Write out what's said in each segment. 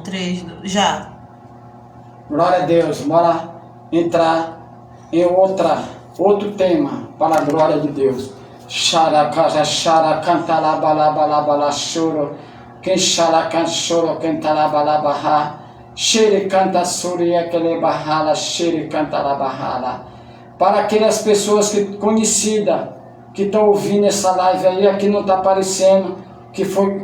3, 2, já. Glória a Deus. Bora entrar em outro tema para a glória de Deus. Xaracaja, xaracantalabalabala, choro. Quem xaracan choro, quem talabalabarra. Xere canta suria que le barrala, xere canta la barrala. Para aquelas pessoas conhecidas que estão ouvindo essa live aí, aqui não está aparecendo que foi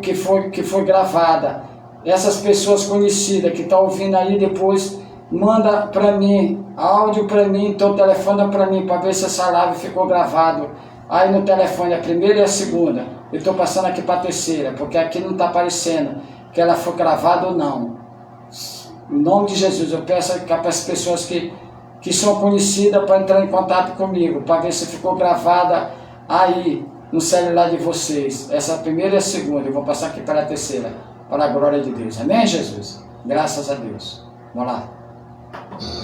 gravada. Essas pessoas conhecidas que estão ouvindo aí, depois manda para mim, áudio para mim, então telefona para mim para ver se essa live ficou gravado. Aí no telefone, a primeira e a segunda. Eu estou passando aqui para a terceira, porque aqui não está aparecendo que ela foi gravada ou não. Em nome de Jesus, eu peço para as pessoas que são conhecidas para entrar em contato comigo, para ver se ficou gravada aí no celular de vocês. Essa é a primeira e a segunda. Eu vou passar aqui para a terceira, para a glória de Deus. Amém, Jesus? Graças a Deus. Vamos lá.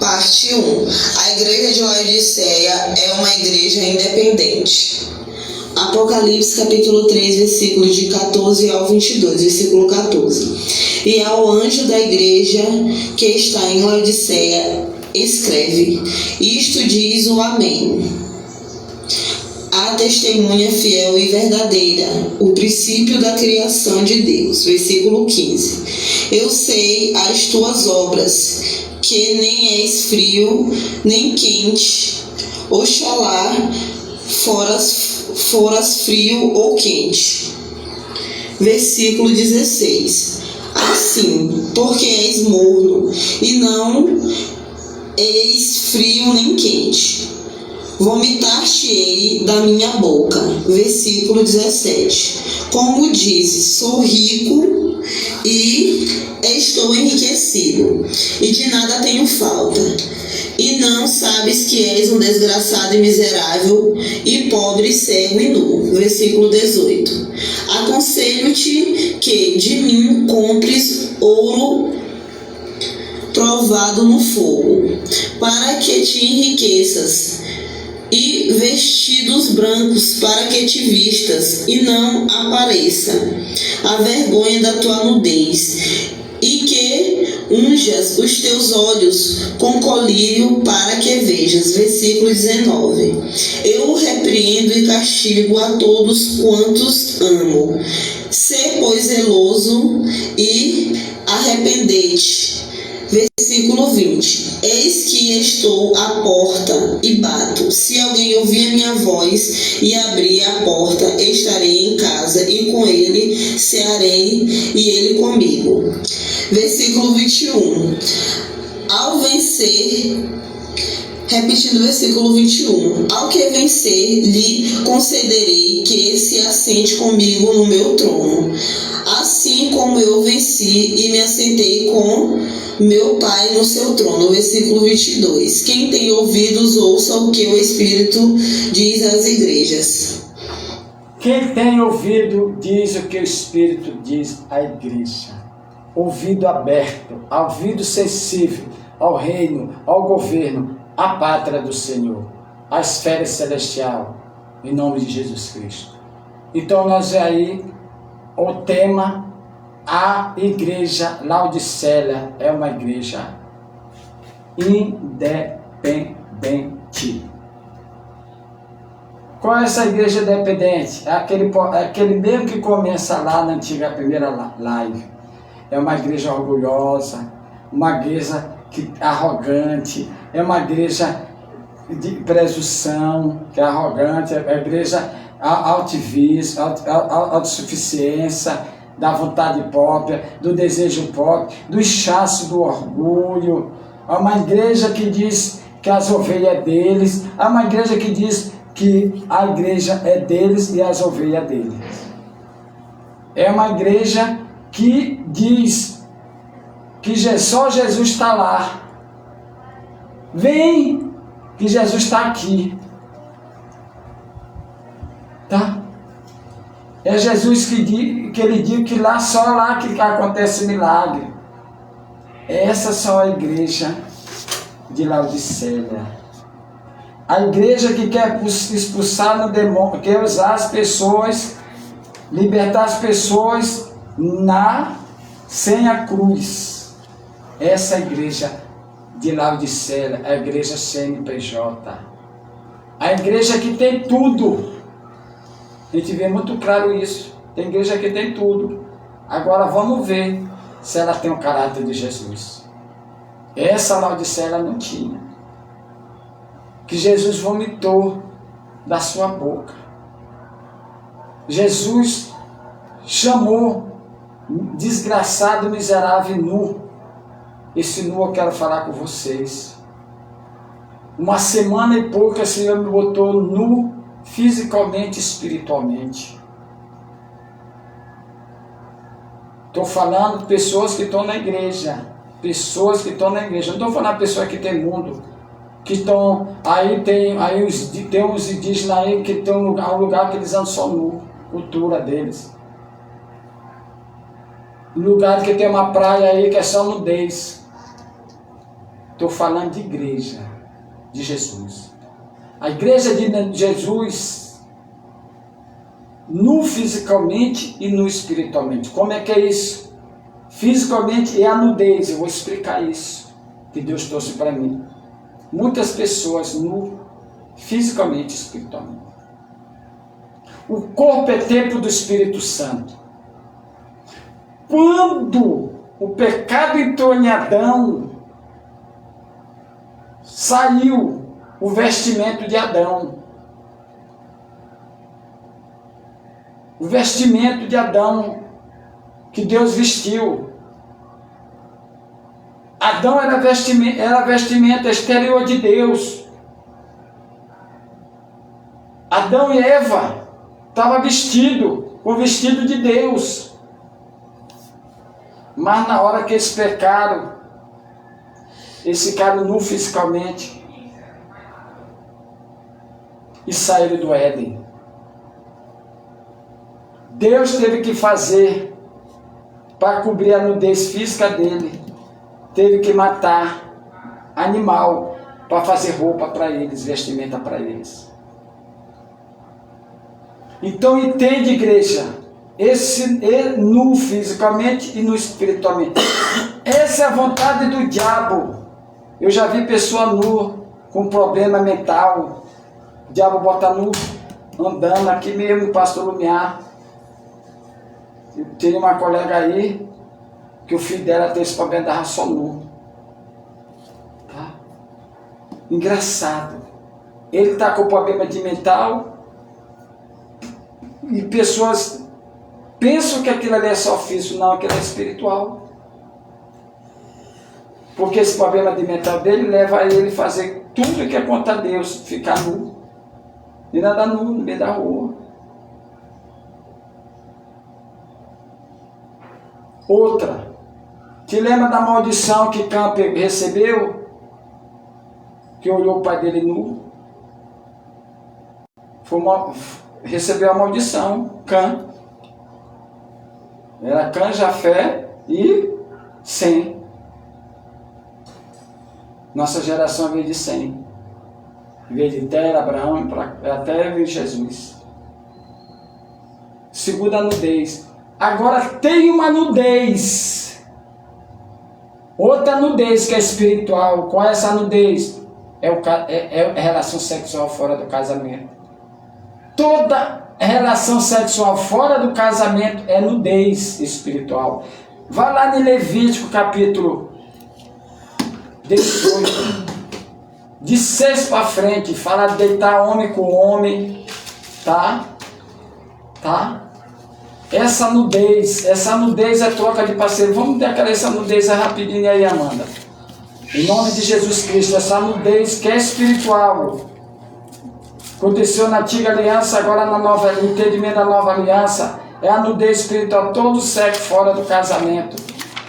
Parte 1. A igreja de Laodiceia é uma igreja independente. Apocalipse capítulo 3, versículos de 14 ao 22, versículo 14. E ao anjo da igreja que está em Laodiceia, escreve: isto diz o Amém, a testemunha fiel e verdadeira, o princípio da criação de Deus. Versículo 15. Eu sei as tuas obras, que nem és frio, nem quente. Oxalá foras frio ou quente. Versículo 16. Assim, porque és morno, e não és frio nem quente, vomitar-te-ei da minha boca. Versículo 17. Como dizes, sou rico e estou enriquecido, e de nada tenho falta, e não sabes que és um desgraçado e miserável, e pobre, cego e nu. Versículo 18. Aconselho-te que de mim compres ouro provado no fogo, para que te enriqueças, e vestidos brancos para que te vistas, e não apareça a vergonha da tua nudez, e que unjas os teus olhos com colírio para que vejas. Versículo 19. Eu repreendo e castigo a todos quantos amo. Sê, pois, zeloso e arrependete. Versículo 20. Eis que estou à porta e bato. Se alguém ouvir a minha voz e abrir a porta, estarei em casa, e com ele cearei, e ele comigo. Versículo 21. Ao vencer, repetindo o versículo 21. Ao que vencer, lhe concederei que se assente comigo no meu trono, assim como eu venci e me assentei com meu Pai no seu trono. Versículo 22. Quem tem ouvidos, ouça o que o Espírito diz às igrejas. Quem tem ouvido, diz o que o Espírito diz à igreja. Ouvido aberto, ouvido sensível ao reino, ao governo, à pátria do Senhor, à esfera celestial, em nome de Jesus Cristo. Então nós aí, o tema, a igreja Laodiceia é uma igreja independente. Qual é essa igreja independente? É aquele mesmo que começa lá na antiga primeira live. É uma igreja orgulhosa, uma igreja arrogante, é uma igreja de presunção, que é arrogante, é a igreja altivista, autossuficiência, da vontade própria, do desejo próprio, do inchaço do orgulho. É uma igreja que diz que as ovelhas é deles, é uma igreja que diz que a igreja é deles e as ovelhas é deles. É uma igreja que diz que só Jesus está lá. Vem, que Jesus está aqui. Tá? É Jesus que ele diz que só lá que acontece milagre. Essa só é a igreja de Laodiceia. A igreja que quer expulsar no demônio, quer usar as pessoas, libertar as pessoas sem a cruz. Essa igreja de Laodiceia é a igreja CNPJ. A igreja que tem tudo. A gente vê muito claro isso. Tem igreja que tem tudo. Agora vamos ver se ela tem o caráter de Jesus. Essa Laodiceia ela não tinha. Que Jesus vomitou da sua boca. Jesus chamou desgraçado, miserável, nu. Esse nu eu quero falar com vocês. Uma semana e pouco o Senhor me botou nu, fisicamente e espiritualmente. Estou falando de pessoas que estão na igreja. Pessoas que estão na igreja. Não estou falando de pessoas que tem mundo. Que estão. Aí tem uns indígenas aí que tem um lugar que eles andam só nu. Cultura deles. Lugar que tem uma praia aí que é só nudez. Estou falando de igreja de Jesus. A igreja de Jesus, nu fisicamente e nu espiritualmente. Como é que é isso? Fisicamente é a nudez. Eu vou explicar isso que Deus trouxe para mim. Muitas pessoas nu fisicamente e espiritualmente. O corpo é templo do Espírito Santo. Quando o pecado entrou em Adão, saiu o vestimento de Adão. O vestimento de Adão que Deus vestiu. Adão era vestimenta exterior de Deus. Adão e Eva estavam vestidos com o vestido de Deus. Mas na hora que eles pecaram, eles ficaram nu fisicamente e saíram do Éden. Deus teve que fazer para cobrir a nudez física dele. Teve que matar animal para fazer roupa para eles, vestimenta para eles. Então entende, igreja, esse é nu fisicamente e nu espiritualmente. Essa é a vontade do diabo. Eu já vi pessoa nu com problema mental. O diabo bota nu, andando aqui mesmo, pastor Lumiar. Tem uma colega aí que o filho dela tem esse problema da raça nu. Tá? Engraçado. Ele está com problema de mental e pessoas pensam que aquilo ali é só físico, não, aquilo é espiritual. Porque esse problema de mental dele leva a ele fazer tudo que é contra Deus, ficar nu. E nada nu no meio da rua. Outra, te lembra da maldição que Cã recebeu? Que olhou o pai dele nu? Recebeu a maldição, Cã. Era Cã, Jafé e Sem. Nossa geração veio de Sem. Veio de Tera, Abraão, até veio Jesus. Segunda nudez. Agora tem uma nudez. Outra nudez que é espiritual. Qual é essa nudez? É relação sexual fora do casamento. Toda relação sexual fora do casamento é nudez espiritual. Vai lá em Levítico capítulo 18. De 6 para frente. Fala de deitar homem com homem. Tá? Essa nudez é troca de parceiro. Vamos declarar essa nudez rapidinho aí, Amanda. Em nome de Jesus Cristo, essa nudez que é espiritual. Aconteceu na antiga aliança, agora no entendimento da nova aliança. É a nudez espiritual, todo sexo fora do casamento.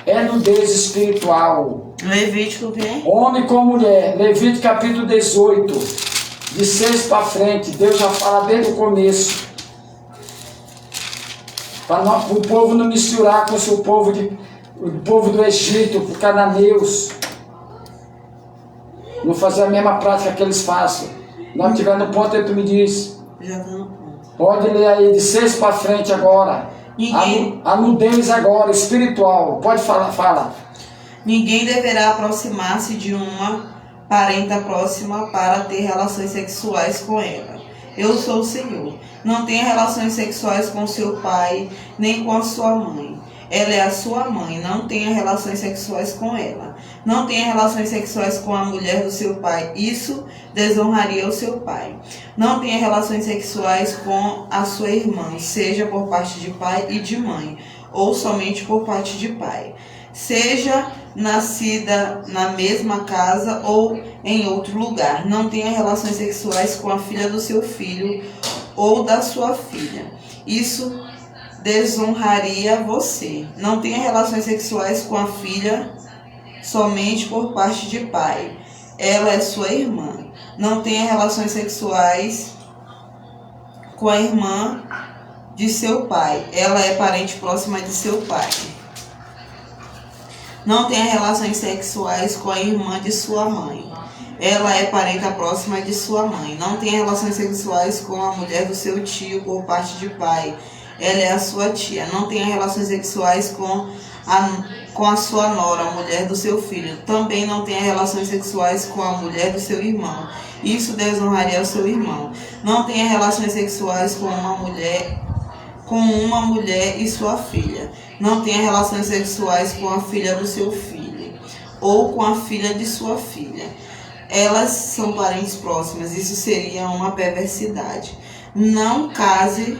É nudez espiritual. Levítico o quê? Homem com mulher. Levítico capítulo 18. De 6 para frente. Deus já fala desde o começo. Para o povo não misturar com o povo do Egito, os cananeus. Não fazer a mesma prática que eles fazem. Não estiver no ponto, aí tu me diz. Já está no ponto. Pode ler aí, de 6 para frente agora. A nudez agora, espiritual. Pode falar, fala. Ninguém deverá aproximar-se de uma parenta próxima para ter relações sexuais com ela. Eu sou o Senhor. Não tenha relações sexuais com seu pai, nem com a sua mãe. Ela é a sua mãe. Não tenha relações sexuais com ela. Não tenha relações sexuais com a mulher do seu pai. Isso desonraria o seu pai. Não tenha relações sexuais com a sua irmã, seja por parte de pai e de mãe, ou somente por parte de pai. Seja nascida na mesma casa ou em outro lugar. Não tenha relações sexuais com a filha do seu filho ou da sua filha. Isso desonraria você. Não tenha relações sexuais com a filha somente por parte de pai. Ela é sua irmã. Não tenha relações sexuais com a irmã de seu pai. Ela é parente próxima de seu pai. Não tenha relações sexuais com a irmã de sua mãe. Ela é parenta próxima de sua mãe. Não tenha relações sexuais com a mulher do seu tio por parte de pai. Ela é a sua tia. Não tenha relações sexuais com a sua nora, a mulher do seu filho. Também não tenha relações sexuais com a mulher do seu irmão. Isso desonraria o seu irmão. Não tenha relações sexuais com uma mulher e sua filha. Não tenha relações sexuais com a filha do seu filho ou com a filha de sua filha. Elas são parentes próximas. Isso seria uma perversidade. Não case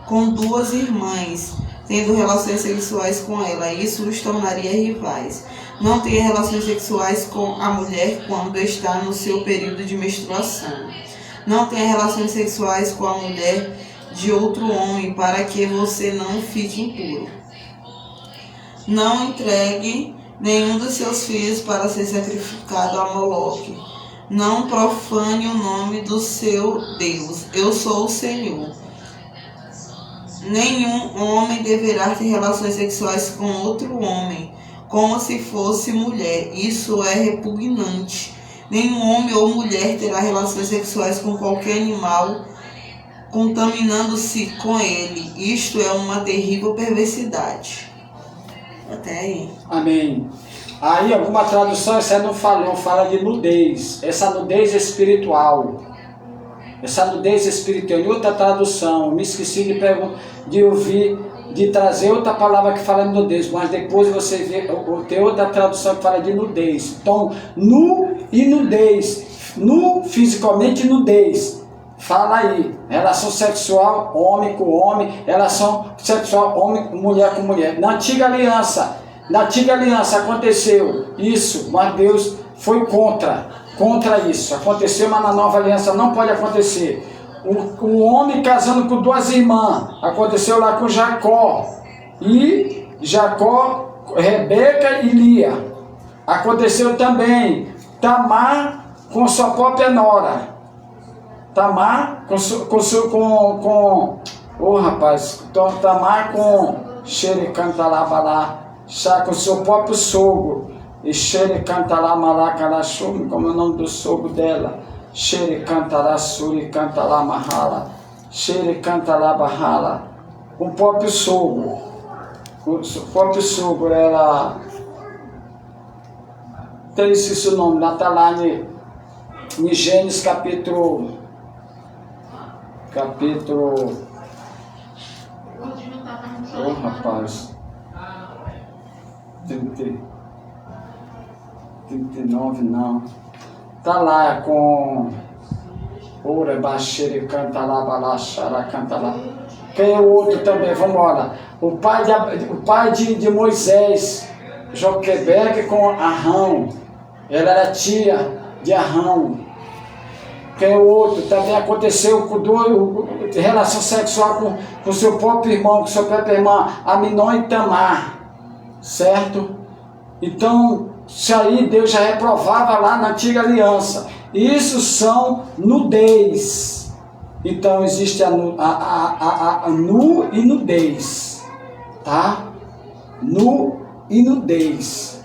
com duas irmãs, tendo relações sexuais com ela. Isso os tornaria rivais. Não tenha relações sexuais com a mulher quando está no seu período de menstruação. Não tenha relações sexuais com a mulher de outro homem, para que você não fique impuro. Não entregue nenhum dos seus filhos para ser sacrificado a Moloque. Não profane o nome do seu Deus. Eu sou o Senhor. Nenhum homem deverá ter relações sexuais com outro homem, como se fosse mulher. Isso é repugnante. Nenhum homem ou mulher terá relações sexuais com qualquer animal, contaminando-se com ele. Isto é uma terrível perversidade. Até aí. Amém. Aí alguma tradução, essa não fala de nudez. Essa nudez espiritual. Essa nudez espiritual. Em outra tradução, me esqueci de ouvir, de trazer outra palavra que fala de nudez, mas depois você vê, tem outra tradução que fala de nudez. Então, nu e nudez. Nu, fisicamente, nudez. Fala aí, relação sexual, homem com homem, relação sexual, homem, mulher com mulher. Na antiga aliança aconteceu isso, mas Deus foi contra isso. Aconteceu, mas na nova aliança não pode acontecer. O homem casando com duas irmãs, aconteceu lá com Jacó, Rebeca e Lia. Aconteceu também Tamar com sua própria nora. Tamar Tamar com Xerecantalabalá, com seu próprio sogro. E Xerecantalamalacaraxum, como é o nome do sogro dela. Xerecantalassuricantalamahala, Xerecantalabahala, com o próprio sogro. O próprio sogro, ela tem esse nome, lá está lá em Gênesis capítulo. Oh, rapaz. 39 não. Tá lá com Ora, Baxere, canta lá, Balaxara, canta lá. Quem é o outro também? Vamos lá. O pai de Moisés, Joquebeque com Arão. Ela era tia de Arão. Quem é o outro? Também aconteceu com relação sexual com seu próprio irmão, com sua própria irmã, Aminon e Tamar. Certo? Então, isso aí Deus já reprovava lá na antiga aliança. Isso são nudez. Então existe a nu e nudez. Tá? Nu e nudez.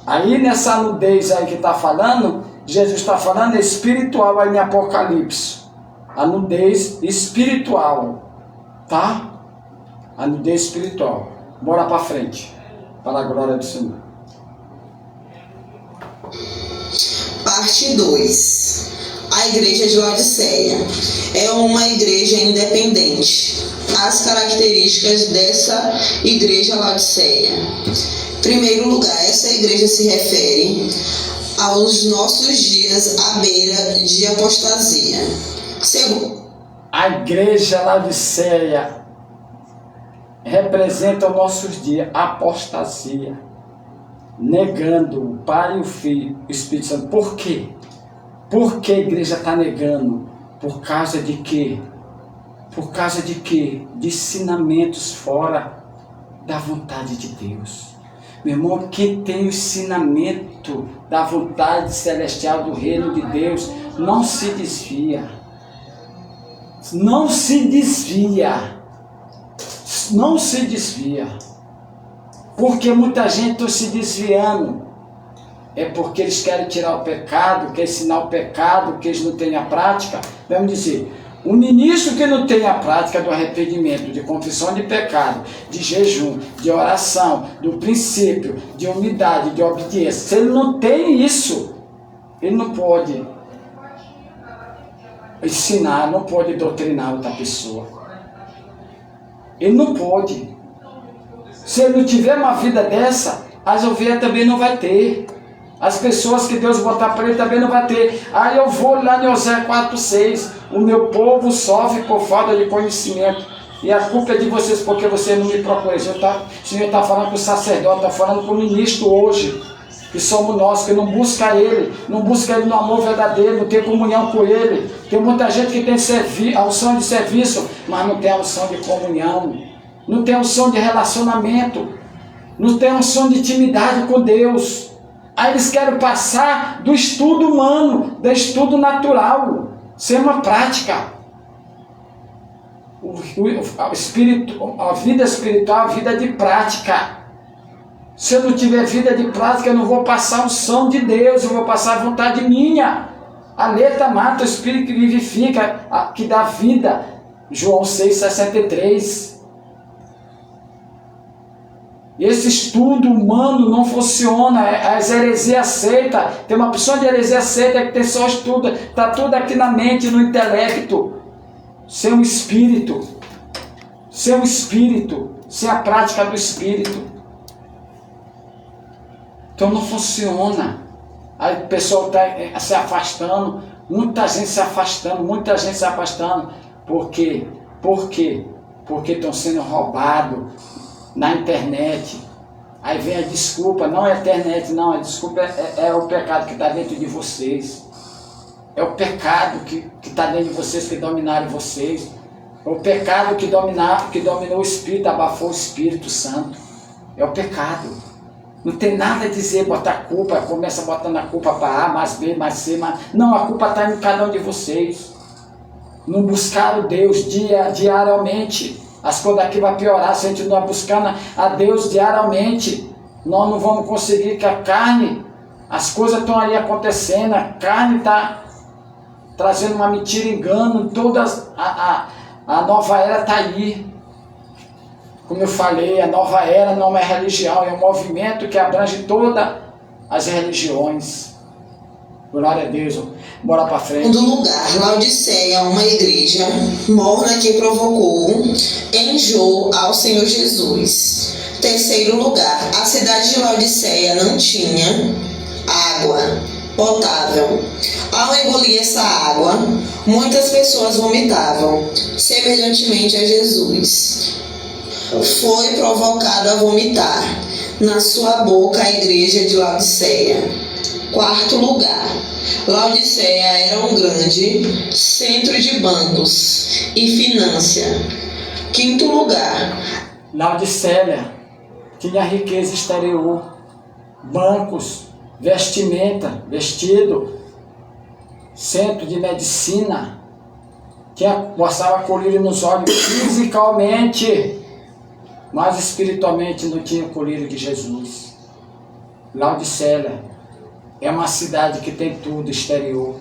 Aí nessa nudez aí que está falando, Jesus está falando espiritual aí em Apocalipse. A nudez espiritual. Tá? A nudez espiritual. Bora para frente. Para a glória do Senhor. Parte 2. A Igreja de Laodiceia é uma igreja independente. As características dessa Igreja Laodiceia. Em primeiro lugar, essa igreja se refere aos nossos dias à beira de apostasia. Segundo, a Igreja Laodiceia representa os nossos dias, apostasia, negando o Pai e o Filho, o Espírito Santo. Por quê? Por que a igreja está negando? Por causa de quê? Por causa de quê? De ensinamentos fora da vontade de Deus. Meu irmão, quem tem o ensinamento da vontade celestial do reino de Deus, não se desvia. Não se desvia. Não se desvia. Porque muita gente está se desviando. É porque eles querem tirar o pecado, querem ensinar o pecado, que eles não têm a prática. Vamos dizer, o ministro que não tem a prática do arrependimento, de confissão de pecado, de jejum, de oração, do princípio, de humildade, de obediência, se ele não tem isso, ele não pode ensinar, não pode doutrinar outra pessoa. Ele não pode. Se ele não tiver uma vida dessa, as ovelhas também não vai ter. As pessoas que Deus botar para ele também não vai ter. Aí eu vou lá em Oséias 4:6. O meu povo sofre por falta de conhecimento. E a culpa é de vocês, porque vocês não me procuram. O Senhor está falando com o sacerdote, está falando com o ministro hoje. Que somos nós, que não busca ele. Não busca ele no amor verdadeiro, não tem comunhão com ele. Tem muita gente que tem a unção de serviço, mas não tem a unção de comunhão. Não tem a unção de relacionamento. Não tem a unção de intimidade com Deus. Aí eles querem passar do estudo humano, do estudo natural, sem uma prática. A vida espiritual é a vida de prática. Se eu não tiver vida de prática, eu não vou passar a unção de Deus, eu vou passar a vontade minha. A letra mata, o Espírito que vivifica, que dá vida. João 6,63. Esse estudo humano não funciona, as heresias aceitam. Tem uma pessoa de heresia aceita que tem só estudo, está tudo aqui na mente, no intelecto, sem o Espírito, sem a prática do Espírito. Então não funciona. Aí o pessoal está se afastando, muita gente se afastando. Por quê? Porque estão sendo roubados na internet. Aí vem a desculpa, não é a internet, não, a desculpa é o pecado que está dentro de vocês. É o pecado que está dentro de vocês, que dominaram vocês. É o pecado que dominou o Espírito, abafou o Espírito Santo. É o pecado. Não tem nada a dizer, botar culpa, começa botando a culpa para A, mais B, mais C, mais... Não, a culpa está em cada um de vocês. Não buscaram Deus diariamente. As coisas daqui vão piorar se a gente não vai buscando a Deus diariamente. Nós não vamos conseguir, que a carne, as coisas estão aí acontecendo, a carne está trazendo uma mentira, engano, a nova era está aí. Como eu falei, a nova era não é religião, é um movimento que abrange todas as religiões. Glória a Deus. Bora para frente. Segundo lugar, Laodiceia é uma igreja morna que provocou enjoo ao Senhor Jesus. Terceiro lugar, a cidade de Laodiceia não tinha água potável. Ao engolir essa água, muitas pessoas vomitavam, semelhantemente a Jesus. Foi provocado a vomitar na sua boca a igreja de Laodiceia. Quarto lugar, Laodiceia era um grande centro de bancos e finança. Quinto lugar, Laodiceia tinha riqueza exterior, bancos, vestimenta, vestido, centro de medicina, passava colírio nos olhos fisicamente, mas espiritualmente não tinha o colírio de Jesus. Laodiceia é uma cidade que tem tudo exterior.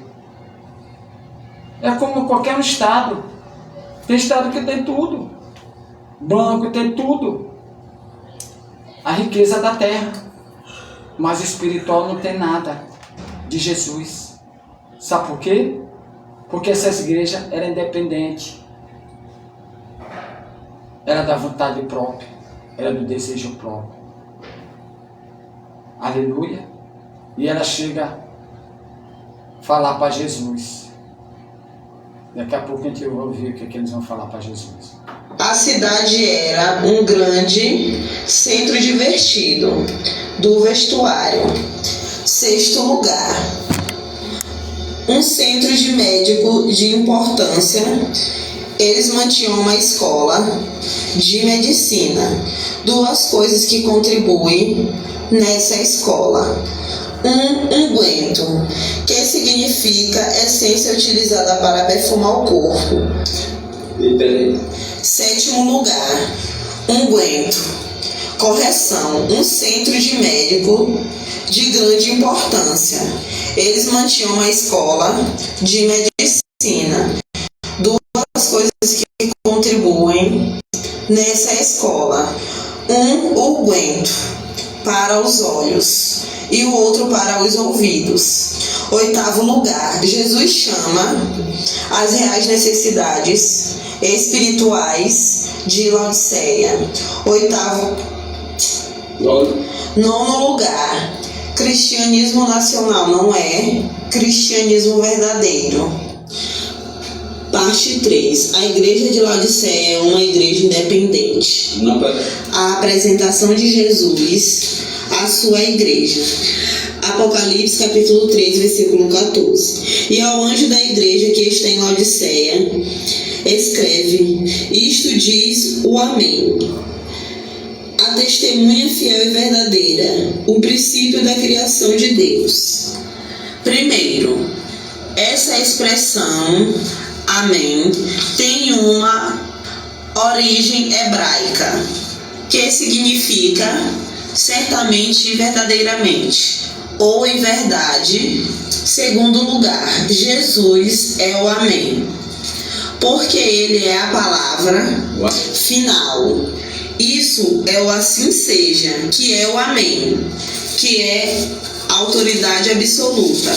É como qualquer estado. Tem estado que tem tudo. Banco tem tudo. A riqueza da terra. Mas espiritual não tem nada de Jesus. Sabe por quê? Porque essa igreja era independente. Era da vontade própria. Era do desejo próprio. Aleluia. E ela chega a falar para Jesus. Daqui a pouco a gente vai ouvir o que eles vão falar para Jesus. A cidade era um grande centro divertido do vestuário. 6º lugar. Um centro de médico de importância. Eles mantinham uma escola de medicina. 2 coisas que contribuem nessa escola. Unguento, que significa essência utilizada para perfumar o corpo. 7º lugar. Unguento. Correção. Um centro de médico de grande importância. Eles mantinham uma escola de medicina. 2 coisas que contribuem nessa escola. Unguento para os olhos e o outro para os ouvidos. 8º lugar. Jesus chama as reais necessidades espirituais de Laodiceia. 9º lugar. Cristianismo nacional não é cristianismo verdadeiro. Parte 3. A igreja de Laodiceia é uma igreja independente. A apresentação de Jesus à sua igreja. Apocalipse capítulo 3, versículo 14. E ao anjo da igreja que está em Laodiceia, escreve: isto diz o Amém, a testemunha fiel e verdadeira, o princípio da criação de Deus. Primeiro, essa expressão Amém tem uma origem hebraica, que significa certamente e verdadeiramente, ou em verdade. Segundo lugar, Jesus é o Amém, porque ele é a palavra final. Isso é o assim seja, que é o Amém, que é autoridade absoluta.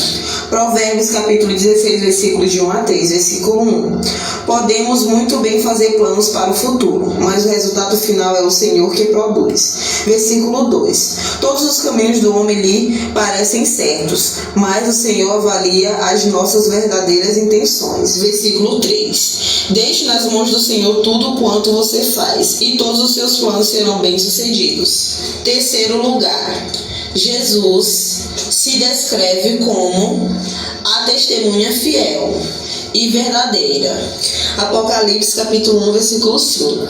Provérbios capítulo 16, versículos de 1 a 3, versículo 1. Podemos muito bem fazer planos para o futuro, mas o resultado final é o Senhor que produz. Versículo 2. Todos os caminhos do homem lhe parecem certos, mas o Senhor avalia as nossas verdadeiras intenções. Versículo 3. Deixe nas mãos do Senhor tudo quanto você faz, e todos os seus planos serão bem-sucedidos. Terceiro lugar, Jesus se descreve como a testemunha fiel e verdadeira. Apocalipse capítulo 1, versículo 5.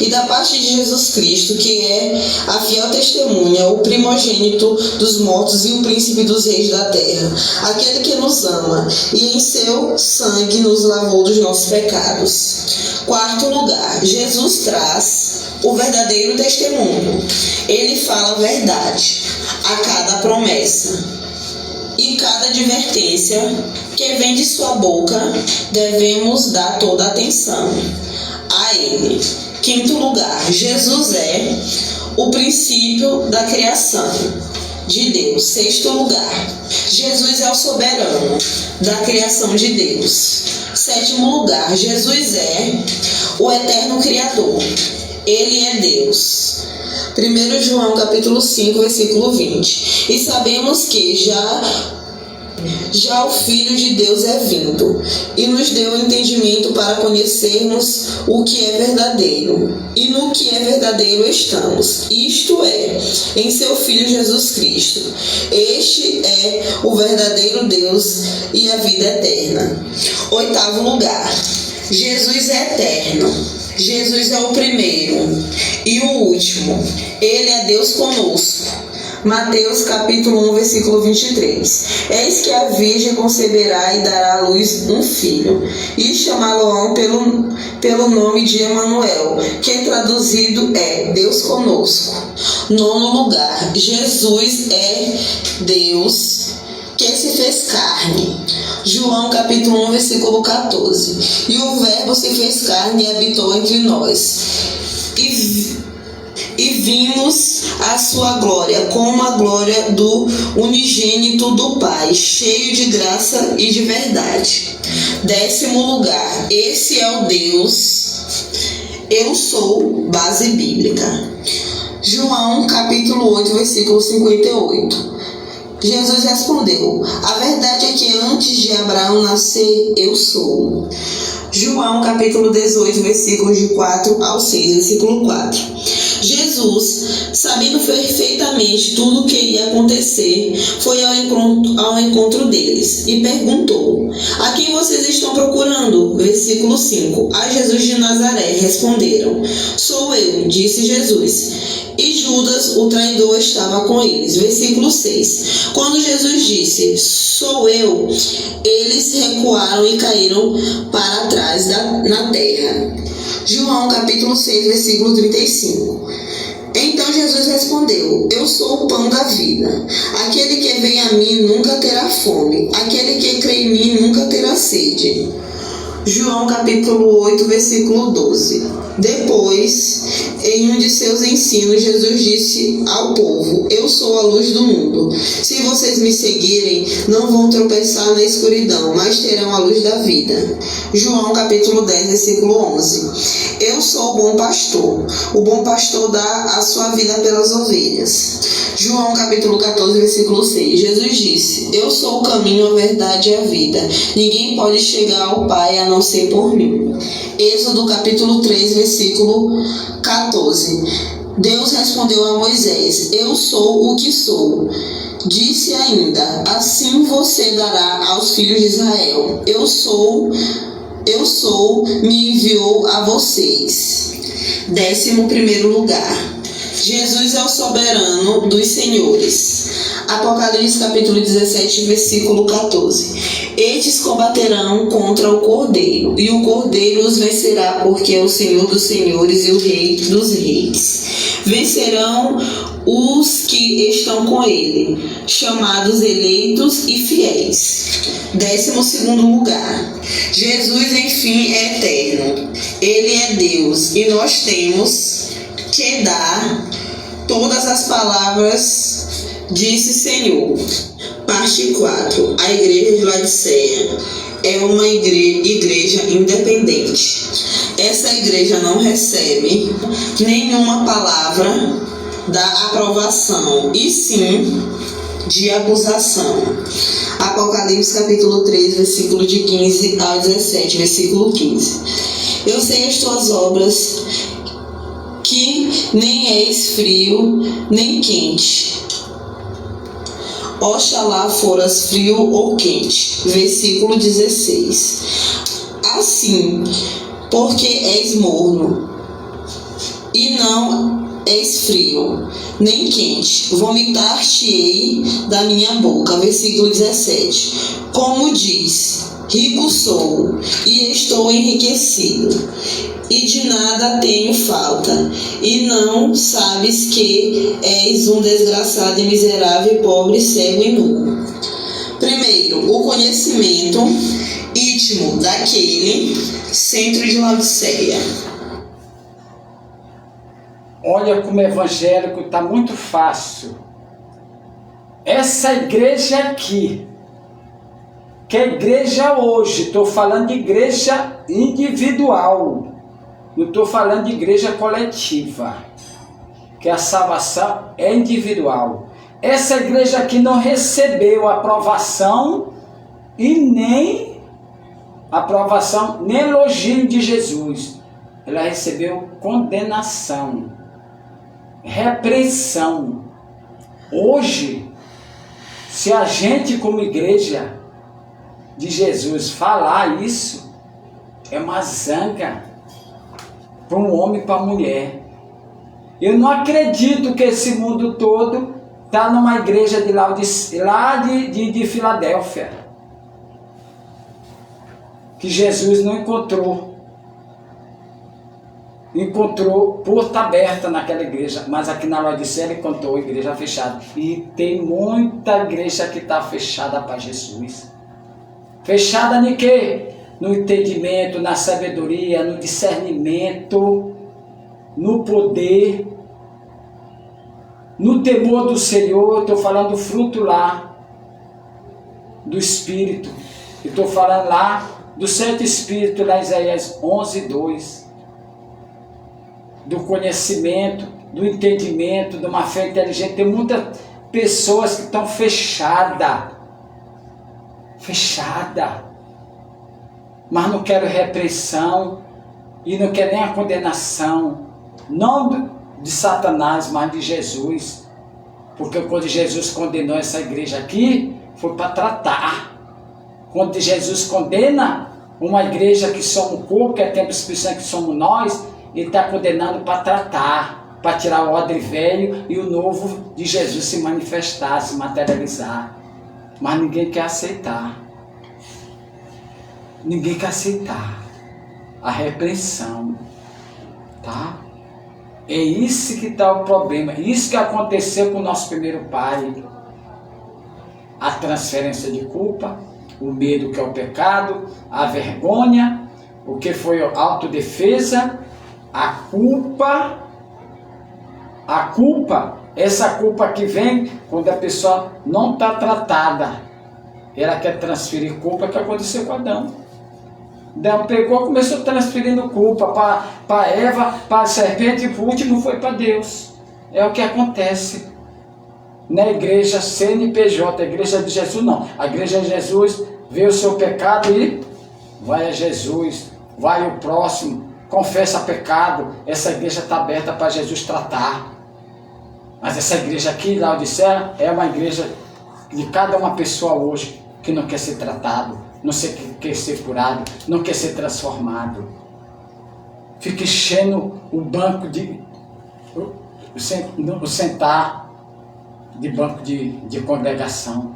E da parte de Jesus Cristo, que é a fiel testemunha, o primogênito dos mortos e o príncipe dos reis da terra, aquele que nos ama e em seu sangue nos lavou dos nossos pecados. Quarto lugar, Jesus traz o verdadeiro testemunho. Ele fala a verdade a cada promessa e cada advertência que vem de sua boca. Devemos dar toda a atenção a ele. Quinto lugar, Jesus é o princípio da criação de Deus. Sexto lugar, Jesus é o soberano da criação de Deus. Sétimo lugar, Jesus é o eterno Criador. Ele é Deus. 1 João capítulo 5, versículo 20. E sabemos que já o Filho de Deus é vindo e nos deu entendimento para conhecermos o que é verdadeiro, e no que é verdadeiro estamos, isto é, em seu Filho Jesus Cristo. Este é o verdadeiro Deus e a vida eterna. Oitavo lugar, Jesus é eterno. Jesus é o primeiro e o último. Ele é Deus conosco. Mateus capítulo 1, versículo 23. Eis que a virgem conceberá e dará à luz um filho, e chamá-lo-ão pelo nome de Emanuel, que traduzido é Deus conosco. Nono lugar, Jesus é Deus que se fez carne. João capítulo 1, versículo 14. E o verbo se fez carne e habitou entre nós. e vimos a sua glória, como a glória do unigênito do Pai, cheio de graça e de verdade. 10º lugar, esse é o Deus, eu sou, base bíblica. João capítulo 8, versículo 58. Jesus respondeu: a verdade é que antes de Abraão nascer, eu sou. João capítulo 18, versículos de 4 ao 6, versículo 4. Jesus, sabendo perfeitamente tudo o que ia acontecer, foi ao encontro deles e perguntou: a quem vocês estão procurando? Versículo 5. A Jesus de Nazaré responderam: sou eu, disse Jesus. E Judas, o traidor, estava com eles. Versículo 6. Quando Jesus disse: sou eu, eles recuaram e caíram para trás na terra. João capítulo 6, versículo 35. Então Jesus respondeu: eu sou o pão da vida. Aquele que vem a mim nunca terá fome. Aquele que crê em mim nunca terá sede. João capítulo 8, versículo 12. Depois, em um de seus ensinos, Jesus disse ao povo: eu sou a luz do mundo. Se vocês me seguirem, não vão tropeçar na escuridão, mas terão a luz da vida. João capítulo 10, versículo 11. Eu sou o bom pastor. O bom pastor dá a sua vida pelas ovelhas. João capítulo 14, versículo 6. Jesus disse: eu sou o caminho, a verdade e a vida. Ninguém pode chegar ao Pai a não ser por mim. Êxodo capítulo 3, versículo 14. Deus respondeu a Moisés: eu sou o que sou. Disse ainda: assim você dará aos filhos de Israel. Eu sou, me enviou a vocês. 11º lugar. Jesus é o soberano dos senhores. Apocalipse capítulo 17, versículo 14. Estes combaterão contra o Cordeiro, e o Cordeiro os vencerá, porque é o Senhor dos senhores e o Rei dos reis. Vencerão os que estão com ele, chamados eleitos e fiéis. 12º lugar. Jesus, enfim, é eterno. Ele é Deus, e nós temos que dar todas as palavras, disse Senhor. Parte 4. A igreja de Laodiceia é uma igreja independente. Essa igreja não recebe nenhuma palavra da aprovação, e sim de acusação. Apocalipse capítulo 3, versículo de 15 ao 17, versículo 15. Eu sei as tuas obras, que nem és frio nem quente. Oxalá foras frio ou quente. Versículo 16. Assim, porque és morno e não és frio nem quente, vomitar-te-ei da minha boca. Versículo 17. Como diz: rico sou e estou enriquecido, e de nada tenho falta, e não sabes que és um desgraçado e miserável, pobre, cego e nu. Primeiro, o conhecimento íntimo daquele centro de Laodiceia. Olha como o evangélico está muito fácil. Essa igreja aqui, que é igreja hoje, estou falando de igreja individual, não estou falando de igreja coletiva, que a salvação é individual. Essa igreja aqui não recebeu aprovação e nem elogio de Jesus. Ela recebeu condenação, repreensão. Hoje, se a gente como igreja de Jesus falar isso, é uma zanga para um homem e para a mulher. Eu não acredito que esse mundo todo está numa igreja de Laodiceia, lá de Filadélfia, que Jesus não encontrou porta aberta naquela igreja, mas aqui na Laodiceia ele encontrou igreja fechada. E tem muita igreja que está fechada para Jesus. Fechada em quê? No entendimento, na sabedoria, no discernimento, no poder. no temor do Senhor. Eu estou falando do fruto lá, do Espírito. Eu estou falando lá do 7 Espíritos, lá em Isaías 11:2. Do conhecimento, do entendimento, de uma fé inteligente. Tem muitas pessoas que estão fechadas, mas não querem repressão e não querem nem a condenação, não de Satanás, mas de Jesus, porque quando Jesus condenou essa igreja aqui, foi para tratar. Quando Jesus condena uma igreja que somos o corpo, que é templo do Espírito Santo, que somos nós, ele está condenando para tratar, para tirar o odre velho e o novo de Jesus se manifestar, se materializar. Mas ninguém quer aceitar. Ninguém quer aceitar a repreensão, tá? É isso que está o problema. Isso que aconteceu com o nosso primeiro pai. A transferência de culpa, o medo que é o pecado, a vergonha, o que foi a autodefesa, a culpa, essa culpa que vem quando a pessoa não está tratada. Ela quer transferir culpa, que aconteceu com Adão. Adão pegou, começou transferindo culpa para Eva, para a serpente, e por último foi para Deus. É o que acontece na igreja CNPJ, a igreja de Jesus não. A igreja de Jesus vê o seu pecado e vai a Jesus, vai o próximo, confessa pecado. Essa igreja está aberta para Jesus tratar. Mas essa igreja aqui, Laodiceia, é uma igreja de cada uma pessoa hoje que não quer ser tratado, não quer ser curado, não quer ser transformado. Fica enchendo o banco o sentar de banco de congregação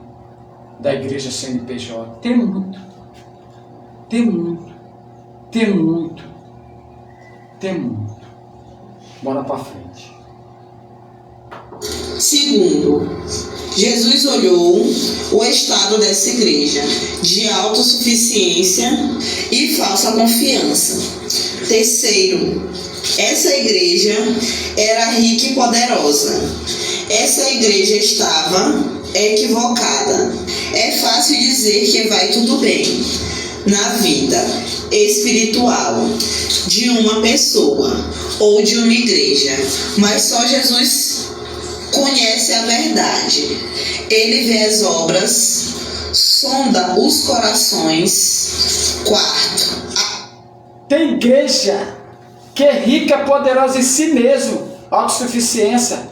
da igreja CNPJ. Tem muito. Bora para frente. Segundo, Jesus olhou o estado dessa igreja de autossuficiência e falsa confiança. Terceiro, essa igreja era rica e poderosa. Essa igreja estava equivocada. É fácil dizer que vai tudo bem na vida espiritual de uma pessoa ou de uma igreja, mas só Jesus conhece a verdade. Ele vê as obras, sonda os corações. Quarto, tem igreja que é rica, poderosa em si mesmo, autossuficiência.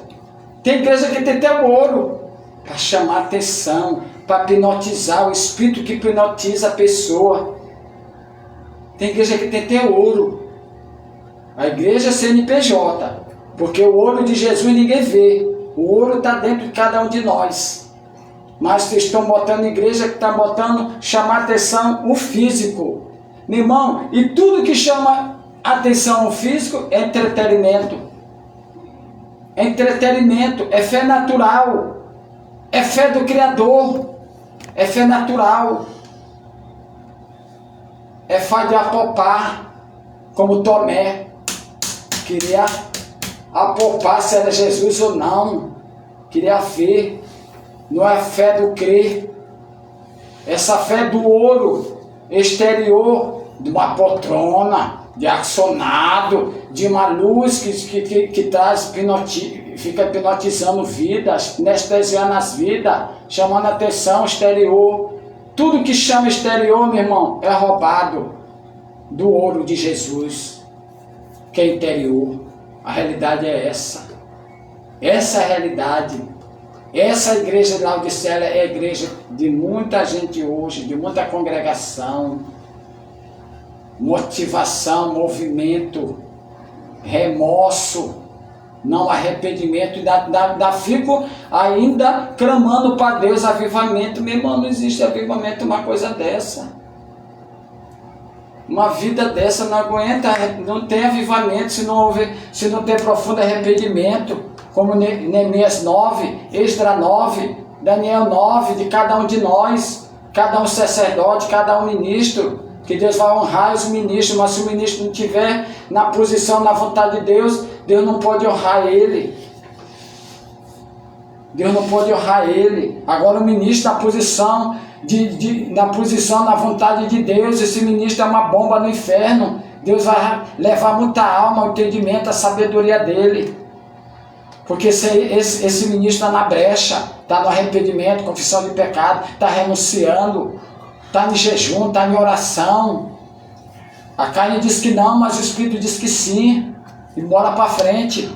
Tem igreja que tem até ouro para chamar atenção, para hipnotizar, o espírito que hipnotiza a pessoa. Tem igreja que tem até ouro. A igreja é CNPJ, porque o ouro de Jesus ninguém vê. O ouro está dentro de cada um de nós. Mas vocês estão botando igreja que está botando chamar atenção o físico. Meu irmão, e tudo que chama atenção o físico é entretenimento. É entretenimento, é fé natural. É fé do Criador. É fé natural. É fé de apopar, como Tomé. Queria apopar se era Jesus ou não. Queria ver. Não é fé do crer. Essa fé do ouro exterior, de uma poltrona, de ar-condicionado, de uma luz que traz fica hipnotizando vidas, anestesiando as vidas, chamando a atenção exterior. Tudo que chama exterior, meu irmão, é roubado do ouro de Jesus, que é interior. A realidade é essa. Essa é a realidade. Essa igreja de Laodiceia é a igreja de muita gente hoje, de muita congregação, motivação, movimento, remorso, não arrependimento. Ainda fico ainda clamando para Deus avivamento. Meu irmão, não existe avivamento uma coisa dessa. Uma vida dessa não aguenta, não tem avivamento se não tem profundo arrependimento. Como Neemias 9, Esdras 9, Daniel 9, de cada um de nós, cada um sacerdote, cada um ministro, que Deus vai honrar os ministros, mas se o ministro não estiver na posição, na vontade de Deus, Deus não pode honrar ele. Deus não pode honrar ele. Agora o ministro na posição, na vontade de Deus, esse ministro é uma bomba no inferno. Deus vai levar muita alma, o entendimento, a sabedoria dele. Porque esse ministro está na brecha, está no arrependimento, confissão de pecado, está renunciando, está em jejum, está em oração. A carne diz que não, mas o Espírito diz que sim. E bora para frente.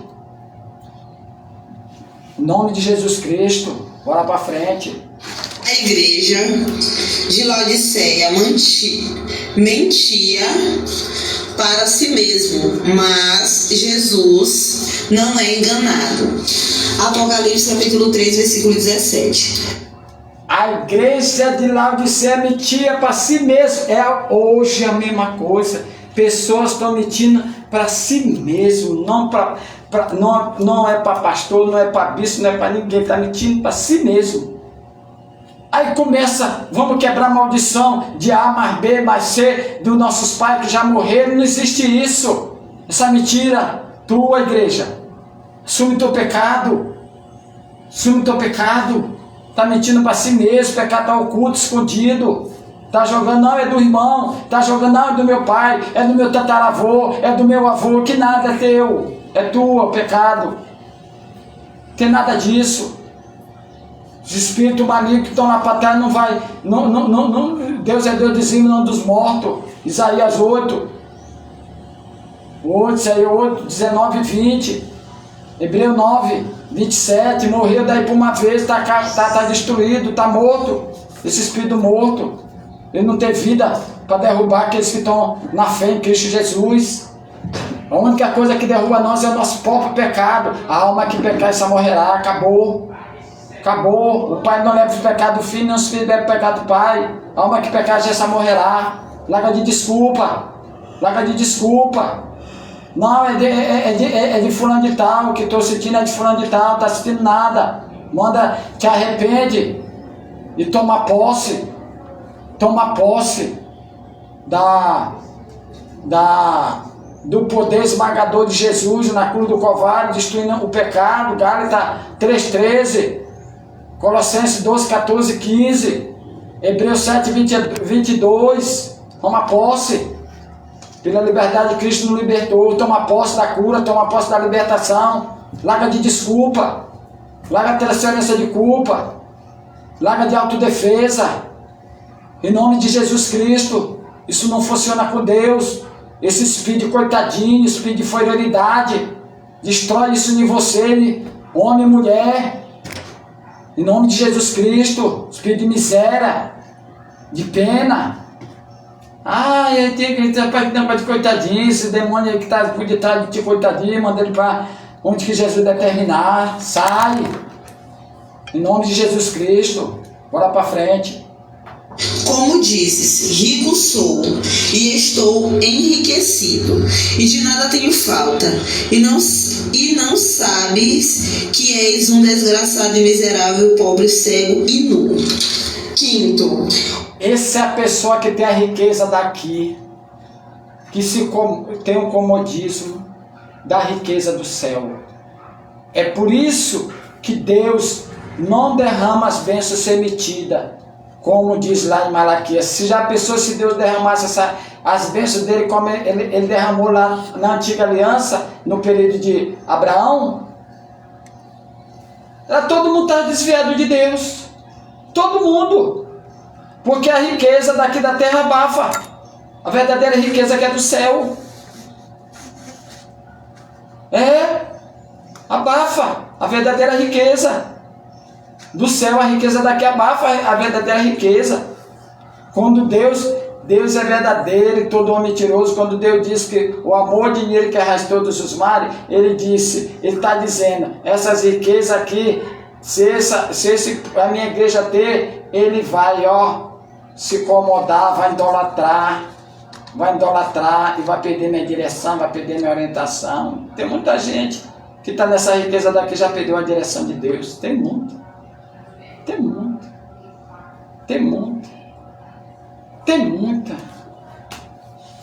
Em nome de Jesus Cristo, bora para frente. A igreja de Laodiceia mentia para si mesmo, mas Jesus não é enganado. Apocalipse capítulo 3, versículo 17. A igreja de Laodiceia mentia para si mesmo. É hoje a mesma coisa. Pessoas estão mentindo para si mesmo, não é para pastor, não é para bispo, não é para ninguém, está mentindo para si mesmo. Aí começa, vamos quebrar a maldição de A mais B mais C dos nossos pais que já morreram. Não existe isso, essa mentira. Tua igreja, assume teu pecado, está mentindo para si mesmo. O pecado está oculto, escondido. Está jogando, não, é do irmão. Está jogando, não, é do meu pai, é do meu tataravô, é do meu avô. Que nada é teu, é tua, o pecado. Não tem nada disso. Os espíritos malignos que estão na patrulha não vai. Deus é Deus dizimo, não dos mortos. Isaías 8, Isaías 8, 19 e 20. Hebreu 9, 27. Morreu daí por uma vez, está destruído, está morto. Esse espírito morto. Ele não tem vida para derrubar aqueles que estão na fé em Cristo Jesus. A única coisa que derruba nós é o nosso próprio pecado. A alma que pecar, essa morrerá. Acabou. O pai não leva o pecado do filho, não os filhos levam o pecado do pai. A alma que pecar, essa morrerá. Larga de desculpa. Não, é de fulano de tal. O que estou sentindo é de fulano de tal. Não está sentindo nada. Manda, te arrepende e toma posse. Do poder esmagador de Jesus na cruz do Calvário, destruindo o pecado. Gálatas 3,13, Colossenses 12, 14, 15, Hebreus 7, 22. Toma posse. Pela liberdade de Cristo nos libertou. Toma posse da cura, toma posse da libertação. Larga de desculpa, larga de transferência de culpa, larga de autodefesa. Em nome de Jesus Cristo. Isso não funciona com Deus. Esse espírito de coitadinho, espírito de inferioridade, destrói isso em você, homem e mulher. Em nome de Jesus Cristo. Espírito de miséria, de pena. Ele tem que estar de coitadinho. Esse demônio aí que está por detrás de ti, coitadinho, manda ele para onde que Jesus determinar. Sai. Em nome de Jesus Cristo. Bora para frente. Como dizes, rico sou, e estou enriquecido, e de nada tenho falta, e não sabes que és um desgraçado e miserável, pobre, cego e nu. Quinto. Essa é a pessoa que tem a riqueza daqui, que tem um comodismo da riqueza do céu. É por isso que Deus não derrama as bênçãos remetidas. Como diz lá em Malaquias, se Deus derramasse as bênçãos dele, como ele derramou lá na antiga aliança, no período de Abraão, todo mundo está desviado de Deus. Todo mundo. Porque a riqueza daqui da terra abafa. A verdadeira riqueza que é do céu. Abafa a verdadeira riqueza. Do céu, a riqueza daqui abafa a verdadeira riqueza. Quando Deus é verdadeiro e todo homem mentiroso. Quando Deus diz que o amor de dinheiro que arrasta todos os mares, Ele está dizendo, essas riquezas aqui, se a minha igreja ter, Ele vai se incomodar, vai idolatrar e vai perder minha direção, vai perder minha orientação. Tem muita gente que está nessa riqueza daqui, já perdeu a direção de Deus. Tem muita.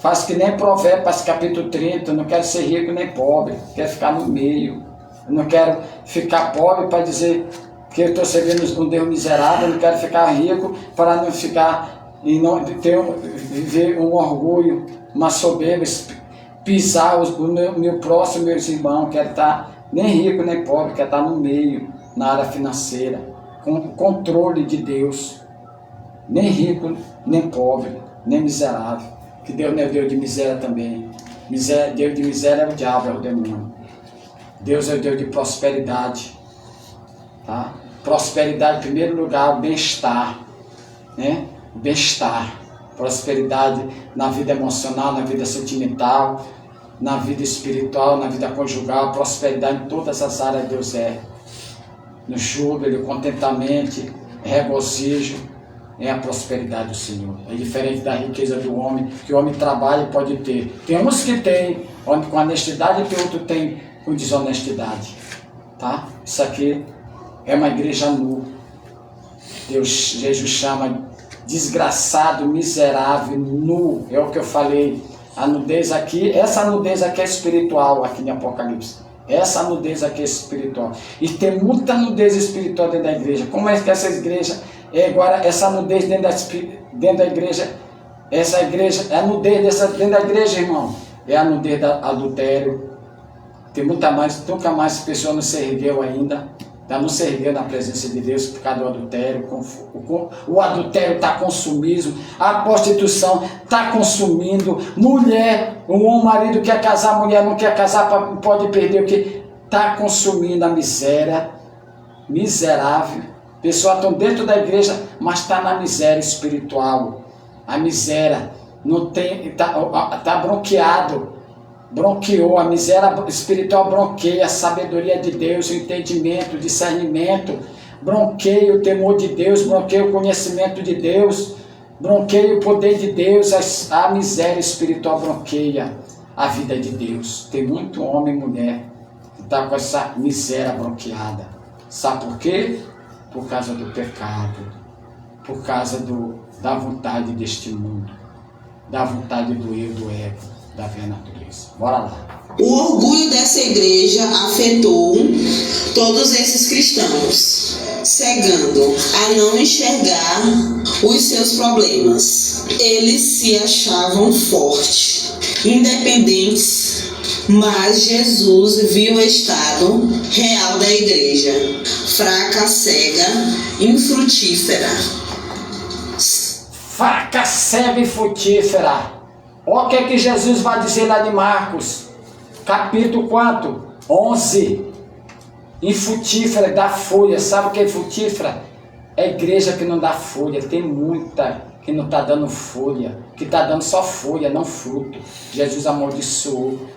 Faz que nem Provérbios capítulo 30, eu não quero ser rico nem pobre, quero ficar no meio. Eu não quero ficar pobre para dizer que eu estou servindo um Deus miserável, eu não quero ficar rico para não ficar e não viver um orgulho, uma soberba, pisar o meu próximo, meus irmãos. Quero estar nem rico nem pobre, quero estar no meio, na área financeira, com o controle de Deus. Nem rico, nem pobre, nem miserável. Que Deus não é Deus de miséria também. Deus de miséria é o diabo, é o demônio. Deus é o Deus de prosperidade. Tá? Prosperidade, em primeiro lugar, o bem-estar. Né? O bem-estar. Prosperidade na vida emocional, na vida sentimental, na vida espiritual, na vida conjugal. Prosperidade em todas as áreas Deus é. No júbilo, contentamento, regozijo. É a prosperidade do Senhor. É diferente da riqueza do homem, que o homem trabalha e pode ter. Tem uns que tem com honestidade e tem outro tem com desonestidade. Tá? Isso aqui é uma igreja nua. Jesus chama desgraçado, miserável, nu. É o que eu falei. A nudez aqui, essa nudez aqui é espiritual, aqui em Apocalipse. Essa nudez aqui é espiritual. E tem muita nudez espiritual dentro da igreja. Como é que essa igreja... Agora, essa nudez dentro da igreja, essa igreja, a nudez dentro da igreja, irmão, é a nudez do adultério. Tem nunca mais pessoa não se ergueu ainda, não se ergueu na presença de Deus por causa do adultério. O adultério está consumindo, a prostituição está consumindo, mulher, um marido quer casar, a mulher não quer casar, pode perder o que? Está consumindo a miséria, miserável. Pessoas estão dentro da igreja, mas está na miséria espiritual. A miséria não tem, está bronqueado, bronqueou. A miséria espiritual bronqueia a sabedoria de Deus, o entendimento, o discernimento, bronqueia o temor de Deus, bronqueia o conhecimento de Deus, bronqueia o poder de Deus. A miséria espiritual bronqueia a vida de Deus. Tem muito homem e mulher que está com essa miséria bronqueada. Sabe por quê? Por causa do pecado, por causa da vontade deste mundo, da vontade do eu, do ego, da velha natureza. Bora lá. O orgulho dessa igreja afetou todos esses cristãos, cegando a não enxergar os seus problemas. Eles se achavam fortes, independentes, mas Jesus viu o estado real da igreja, fraca, cega, infrutífera. Fraca, cega e frutífera. Olha o que é que Jesus vai dizer lá de Marcos, capítulo quanto? 11. Infrutífera, dá folha. Sabe o que é frutífera? É a igreja que não dá folha. Tem muita que não está dando folha, que está dando só folha, não fruto. Jesus amaldiçoou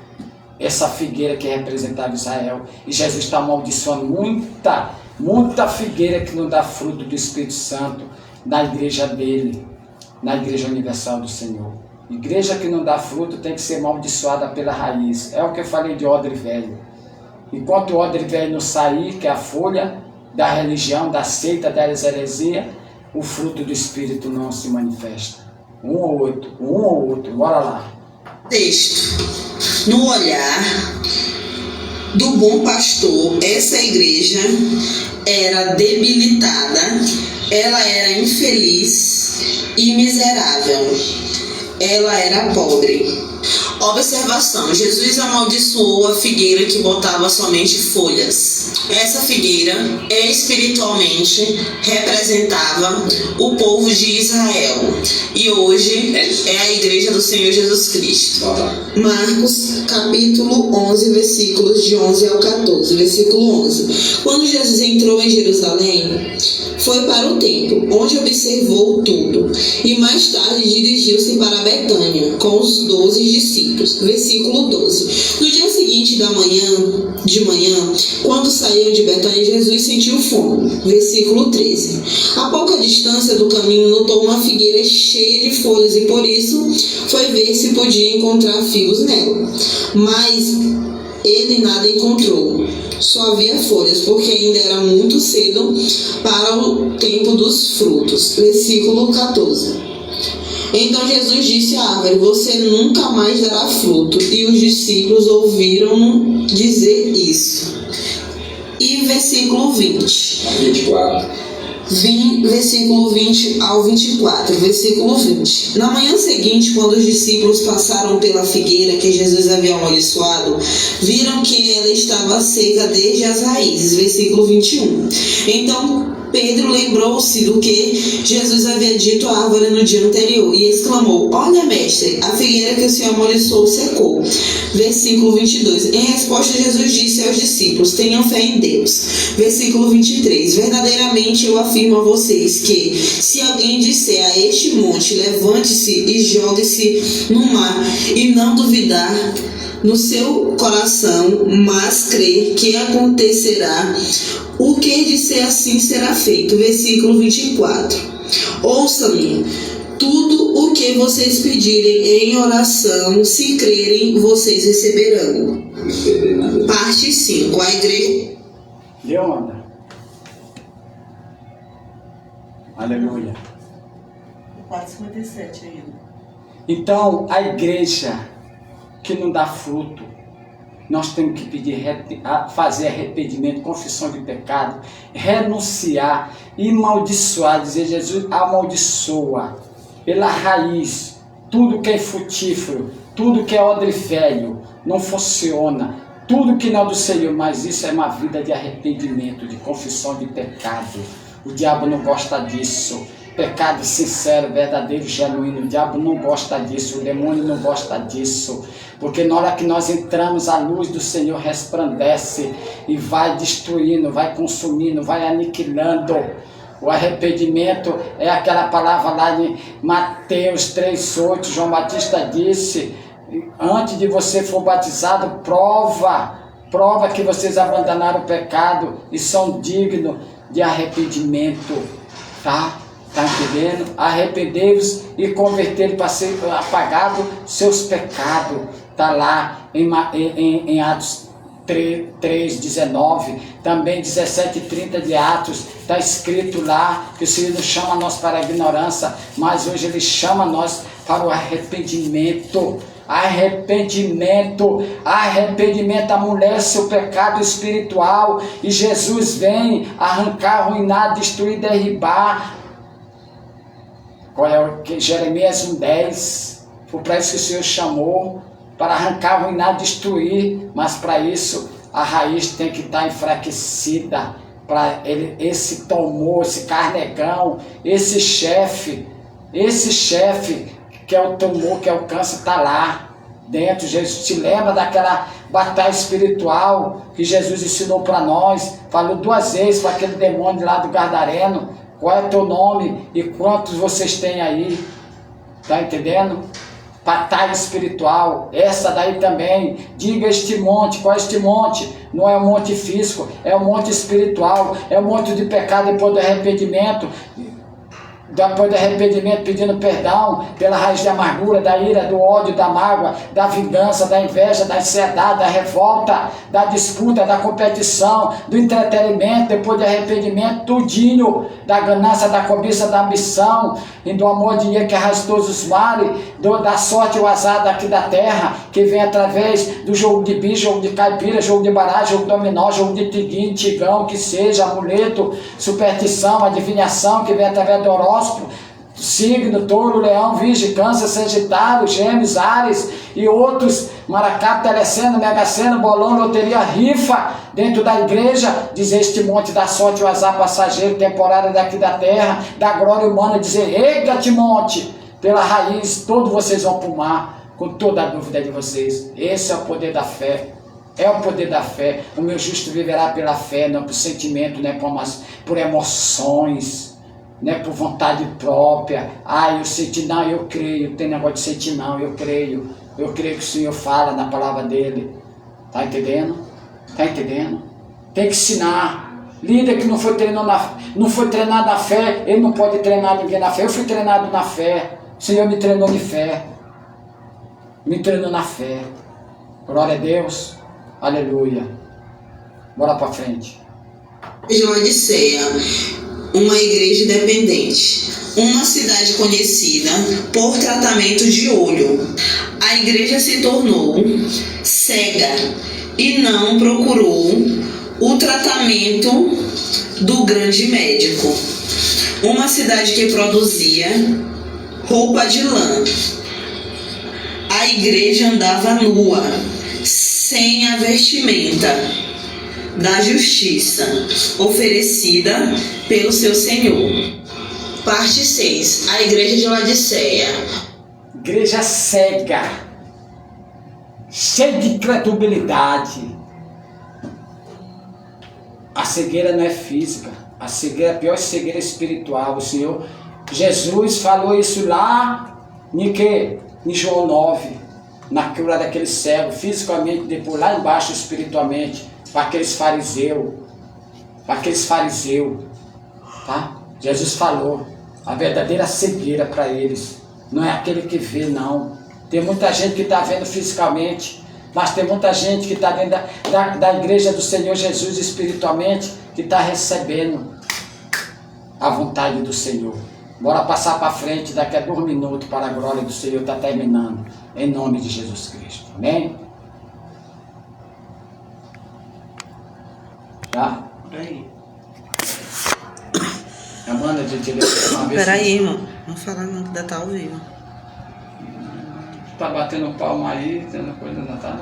essa figueira que representava Israel, e Jesus está amaldiçoando muita figueira que não dá fruto do Espírito Santo na igreja dele, na igreja universal do Senhor. Igreja que não dá fruto tem que ser amaldiçoada pela raiz. É o que eu falei de odre velho. Enquanto o odre velho não sair, que é a folha da religião, da seita, da heresia, o fruto do Espírito não se manifesta. Um ou outro, bora lá. Texto. No olhar do bom pastor, essa igreja era debilitada, ela era infeliz e miserável, ela era pobre. Observação: Jesus amaldiçoou a figueira que botava somente folhas. Essa figueira espiritualmente representava o povo de Israel e hoje é a igreja do Senhor Jesus Cristo. Marcos capítulo 11, versículos de 11 ao 14. Versículo 11. Quando Jesus entrou em Jerusalém, foi para o templo, onde observou tudo, e mais tarde dirigiu-se para Betânia com os 12 discípulos. Versículo 12. No dia seguinte de manhã, quando saíram de Betânia, Jesus sentiu fome. Versículo 13. A pouca distância do caminho notou uma figueira cheia de folhas e por isso foi ver se podia encontrar figos nela. Mas ele nada encontrou. Só havia folhas, porque ainda era muito cedo para o tempo dos frutos. Versículo 14. Então Jesus disse à árvore: você nunca mais dará fruto. E os discípulos ouviram dizer isso. E versículo 20. 24. Versículo 20 ao 24. Versículo 20. Na manhã seguinte, quando os discípulos passaram pela figueira que Jesus havia amaldiçoado, viram que ela estava seca desde as raízes. Versículo 21. Então Pedro lembrou-se do que Jesus havia dito à árvore no dia anterior e exclamou: olha, mestre, a figueira que o Senhor amaldiçoou secou. Versículo 22. Em resposta, Jesus disse aos discípulos: tenham fé em Deus. Versículo 23. Verdadeiramente eu afirmo a vocês que, se alguém disser a este monte, levante-se e jogue-se no mar, e não duvidar no seu coração, mas crer que acontecerá, o que disser assim será feito. Versículo 24. Ouçam-me. Tudo o que vocês pedirem em oração, se crerem, vocês receberão. Parte 5. A igreja. Deu onda. Aleluia. 4:57 ainda. Então, a igreja que não dá fruto, nós temos que pedir, fazer arrependimento, confissão de pecado, renunciar, amaldiçoar, dizer: Jesus, amaldiçoa pela raiz, tudo que é frutífero, tudo que é odrifélio, não funciona, tudo que não é do Senhor, mas isso é uma vida de arrependimento, de confissão de pecado. O diabo não gosta disso. Pecado sincero, verdadeiro, genuíno. O diabo não gosta disso, o demônio não gosta disso. Porque na hora que nós entramos, a luz do Senhor resplandece e vai destruindo, vai consumindo, vai aniquilando. O arrependimento é aquela palavra lá de Mateus 3,8. João Batista disse: antes de você for batizado, prova que vocês abandonaram o pecado e são dignos de arrependimento, tá? Tá entendendo? Arrependei-vos e convertei para ser apagado seus pecados. Tá lá em Atos 3:19, também 17:30 de Atos, está escrito lá que o Senhor não chama nós para a ignorância, mas hoje Ele chama nós para o arrependimento. Arrependimento, amolece o pecado espiritual e Jesus vem arrancar, arruinar, destruir, derribar. Qual é o que? Jeremias 1:10. Foi para isso que o Senhor chamou, para arrancar, arruinar, destruir, mas para isso a raiz tem que estar enfraquecida. Para ele, esse tumor, esse carnegão, esse chefe que é o tumor, que é o câncer, está lá dentro. Jesus te lembra daquela batalha espiritual que Jesus ensinou para nós, falou 2 vezes para aquele demônio lá do Gadareno: qual é o teu nome e quantos vocês têm aí? Tá entendendo? Batalha espiritual, essa daí também. Diga este monte. Qual é este monte? Não é um monte físico, é um monte espiritual, é um monte de pecado depois do arrependimento. Depois do arrependimento, pedindo perdão pela raiz da amargura, da ira, do ódio, da mágoa, da vingança, da inveja, da ansiedade, da revolta, da disputa, da competição, do entretenimento. Depois do arrependimento, tudinho, da ganância, da cobiça, da ambição e do amor de dinheiro que arrasta todos os males, da sorte e o azar daqui da terra, que vem através do jogo de bicho, jogo de caipira, jogo de baralho, jogo de dominó, jogo de tiguinho, tigão, que seja, amuleto, superstição, adivinhação, que vem através do horóscopo, signo, touro, leão, virgem, câncer, sagitário, gêmeos, ares e outros, maracá, telecena, mega-sena, bolão, loteria, rifa dentro da igreja. Dizer este monte da sorte, o azar passageiro, temporário daqui da terra, da glória humana, dizer: erga-te monte, pela raiz, todos vocês vão para o mar, com toda a dúvida de vocês. Esse é o poder da fé. É o poder da fé. O meu justo viverá pela fé, não por sentimento, não é por emoções, não é por vontade própria. Eu senti, não, eu creio. Tem negócio de sentir, não, eu creio. Eu creio que o Senhor fala na palavra dele. Tá entendendo? Tá entendendo? Tem que ensinar. Líder que não foi treinado na fé, ele não pode treinar ninguém na fé. Eu fui treinado na fé. O Senhor me treinou de fé. Me treinou na fé. Glória a Deus. Aleluia. Bora para frente. De Laodiceia, uma igreja independente, uma cidade conhecida por tratamento de olho. A igreja se tornou cega e não procurou o tratamento do grande médico. Uma cidade que produzia roupa de lã. A igreja andava nua, sem a vestimenta da justiça oferecida pelo seu Senhor. Parte 6. A igreja de Laodiceia. Igreja cega, cheia de credulidade. A cegueira não é física, a cegueira é a pior cegueira espiritual. O Senhor Jesus falou isso lá em João 9, na cura daquele cego, fisicamente, depois lá embaixo espiritualmente, para aqueles fariseus, tá? Jesus falou a verdadeira cegueira para eles, não é aquele que vê, não. Tem muita gente que está vendo fisicamente, mas tem muita gente que está dentro da igreja do Senhor Jesus espiritualmente, que está recebendo a vontade do Senhor. Bora passar para frente, daqui a 2 minutos, para a glória do Senhor, está terminando, em nome de Jesus Cristo. Amém? Já? Peraí. Amanda, de ler uma vez. Peraí, irmão. Não fala não, que ainda tá ao vivo. Tá batendo palma aí, tendo coisa na tá?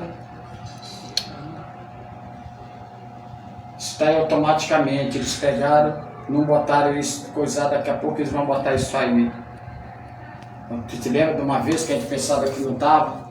Isso tá aí automaticamente. Eles pegaram, não botaram isso, coisar, daqui a pouco eles vão botar isso aí. Tu te lembra de uma vez que a gente pensava que não tava?